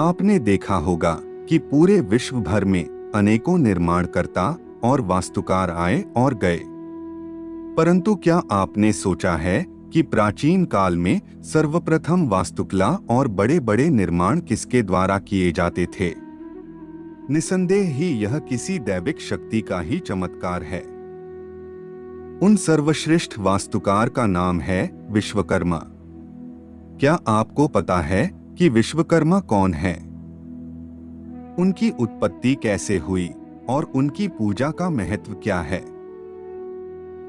आपने देखा होगा कि पूरे विश्व भर में अनेकों निर्माणकर्ता और वास्तुकार आए और गए, परंतु क्या आपने सोचा है कि प्राचीन काल में सर्वप्रथम वास्तुकला और बड़े बड़े निर्माण किसके द्वारा किए जाते थे? निसंदेह ही यह किसी दैविक शक्ति का ही चमत्कार है। उन सर्वश्रेष्ठ वास्तुकार का नाम है विश्वकर्मा। क्या आपको पता है कि विश्वकर्मा कौन है? उनकी उत्पत्ति कैसे हुई और उनकी पूजा का महत्व क्या है?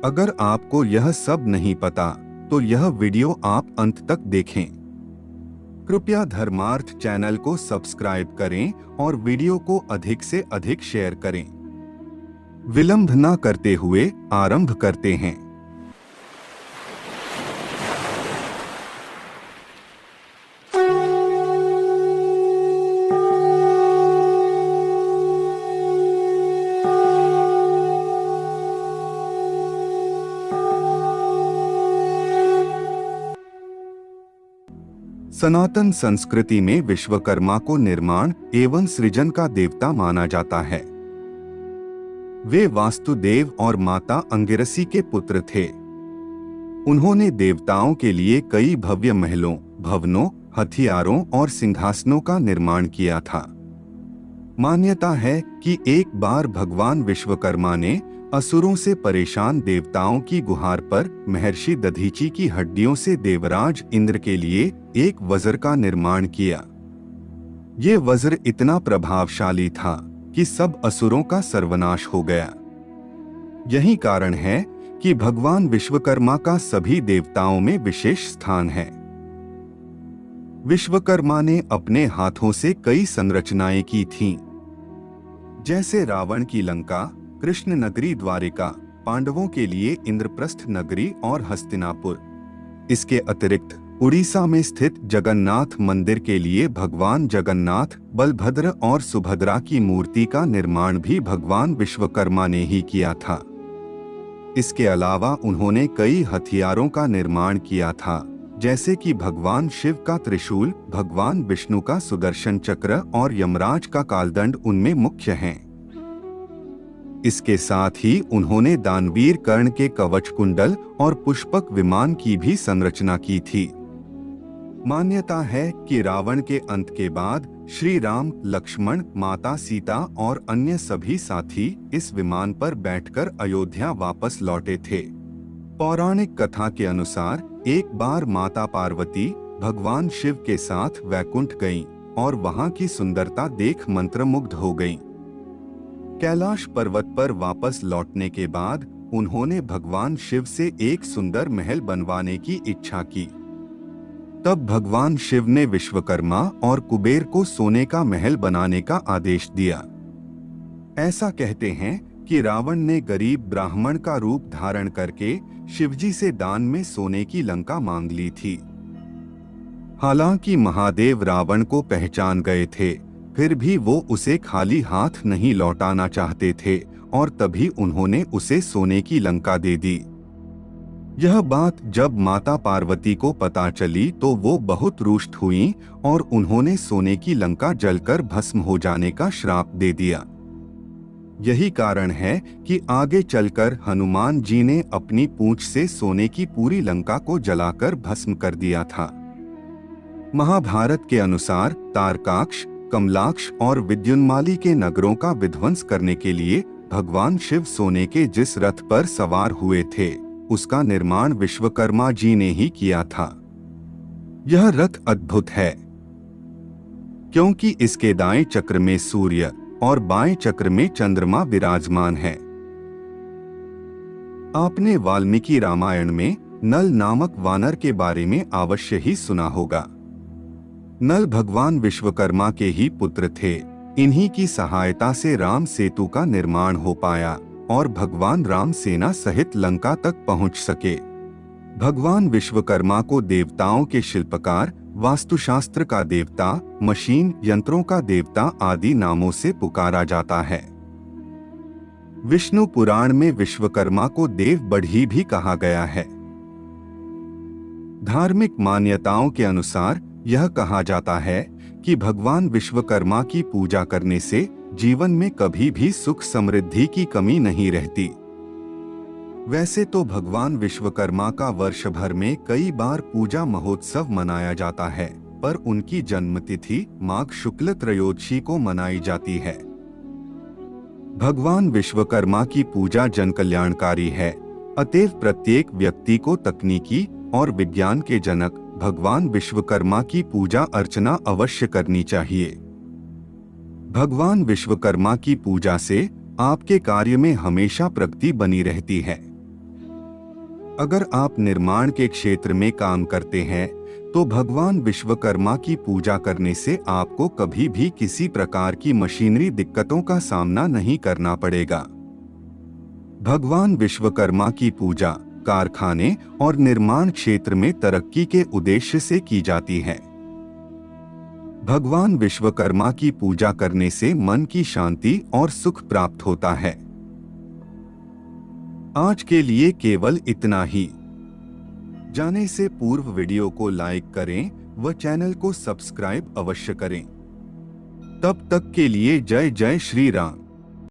अगर आपको यह सब नहीं पता तो यह वीडियो आप अंत तक देखें। कृपया धर्मार्थ चैनल को सब्सक्राइब करें और वीडियो को अधिक से अधिक शेयर करें। विलंब न करते हुए आरंभ करते हैं। सनातन संस्कृति में विश्वकर्मा को निर्माण एवं सृजन का देवता माना जाता है। वे वास्तुदेव और माता अंगिरसी के पुत्र थे। उन्होंने देवताओं के लिए कई भव्य महलों, भवनों, हथियारों और सिंहासनों का निर्माण किया था। मान्यता है कि एक बार भगवान विश्वकर्मा ने असुरों से परेशान देवताओं की गुहार पर महर्षि दधीची की हड्डियों से देवराज इंद्र के लिए एक वज्र का निर्माण किया। ये वज्र इतना प्रभावशाली था कि सब असुरों का सर्वनाश हो गया। यही कारण है कि भगवान विश्वकर्मा का सभी देवताओं में विशेष स्थान है। विश्वकर्मा ने अपने हाथों से कई संरचनाएं की थीं, जैसे रावण की लंका, कृष्ण नगरी द्वारिका, पांडवों के लिए इंद्रप्रस्थ नगरी और हस्तिनापुर। इसके अतिरिक्त उड़ीसा में स्थित जगन्नाथ मंदिर के लिए भगवान जगन्नाथ, बलभद्र और सुभद्रा की मूर्ति का निर्माण भी भगवान विश्वकर्मा ने ही किया था। इसके अलावा उन्होंने कई हथियारों का निर्माण किया था, जैसे कि भगवान शिव का त्रिशूल, भगवान विष्णु का सुदर्शन चक्र और यमराज का कालदंड उनमें मुख्य हैं। इसके साथ ही उन्होंने दानवीर कर्ण के कवच कुंडल और पुष्पक विमान की भी संरचना की थी। मान्यता है कि रावण के अंत के बाद श्री राम, लक्ष्मण, माता सीता और अन्य सभी साथी इस विमान पर बैठकर अयोध्या वापस लौटे थे। पौराणिक कथा के अनुसार एक बार माता पार्वती भगवान शिव के साथ वैकुंठ गईं और वहां की सुंदरता देख मंत्रमुग्ध हो गईं। कैलाश पर्वत पर वापस लौटने के बाद उन्होंने भगवान शिव से एक सुंदर महल बनवाने की इच्छा की। तब भगवान शिव ने विश्वकर्मा और कुबेर को सोने का महल बनाने का आदेश दिया। ऐसा कहते हैं कि रावण ने गरीब ब्राह्मण का रूप धारण करके शिवजी से दान में सोने की लंका मांग ली थी। हालांकि महादेव रावण को पहचान गए थे, फिर भी वो उसे खाली हाथ नहीं लौटाना चाहते थे और तभी उन्होंने उसे सोने की लंका दे दी। यह बात जब माता पार्वती को पता चली तो वो बहुत रुष्ट हुईं और उन्होंने सोने की लंका जलकर भस्म हो जाने का श्राप दे दिया। यही कारण है कि आगे चलकर हनुमान जी ने अपनी पूंछ से सोने की पूरी लंका को जलाकर भस्म कर दिया था। महाभारत के अनुसार तारकाक्ष, कमलाक्ष और विद्युन्माली के नगरों का विध्वंस करने के लिए भगवान शिव सोने के जिस रथ पर सवार हुए थे, उसका निर्माण विश्वकर्मा जी ने ही किया था। यह रथ अद्भुत है क्योंकि इसके दाएं चक्र में सूर्य और बाएं चक्र में चंद्रमा विराजमान है। आपने वाल्मीकि रामायण में नल नामक वानर के बारे में अवश्य ही सुना होगा। नल भगवान विश्वकर्मा के ही पुत्र थे। इन्हीं की सहायता से राम सेतु का निर्माण हो पाया और भगवान राम सेना सहित लंका तक पहुंच सके। भगवान विश्वकर्मा को देवताओं के शिल्पकार, वास्तुशास्त्र का देवता, मशीन यंत्रों का देवता आदि नामों से पुकारा जाता है। विष्णु पुराण में विश्वकर्मा को देव बढ़ी भी कहा गया है। धार्मिक मान्यताओं के अनुसार यह कहा जाता है कि भगवान विश्वकर्मा की पूजा करने से जीवन में कभी भी सुख समृद्धि की कमी नहीं रहती। वैसे तो भगवान विश्वकर्मा का वर्ष भर में कई बार पूजा महोत्सव मनाया जाता है, पर उनकी जन्मतिथि माघ शुक्ल त्रयोदशी को मनाई जाती है। भगवान विश्वकर्मा की पूजा जन कल्याणकारी है, अतएव प्रत्येक व्यक्ति को तकनीकी और विज्ञान के जनक भगवान विश्वकर्मा की पूजा अर्चना अवश्य करनी चाहिए। भगवान विश्वकर्मा की पूजा से आपके कार्य में हमेशा प्रगति बनी रहती है। अगर आप निर्माण के क्षेत्र में काम करते हैं तो भगवान विश्वकर्मा की पूजा करने से आपको कभी भी किसी प्रकार की मशीनरी दिक्कतों का सामना नहीं करना पड़ेगा। भगवान विश्वकर्मा की पूजा कारखाने और निर्माण क्षेत्र में तरक्की के उद्देश्य से की जाती है। भगवान विश्वकर्मा की पूजा करने से मन की शांति और सुख प्राप्त होता है। आज के लिए केवल इतना ही। जाने से पूर्व वीडियो को लाइक करें व चैनल को सब्सक्राइब अवश्य करें। तब तक के लिए जय जय श्री राम।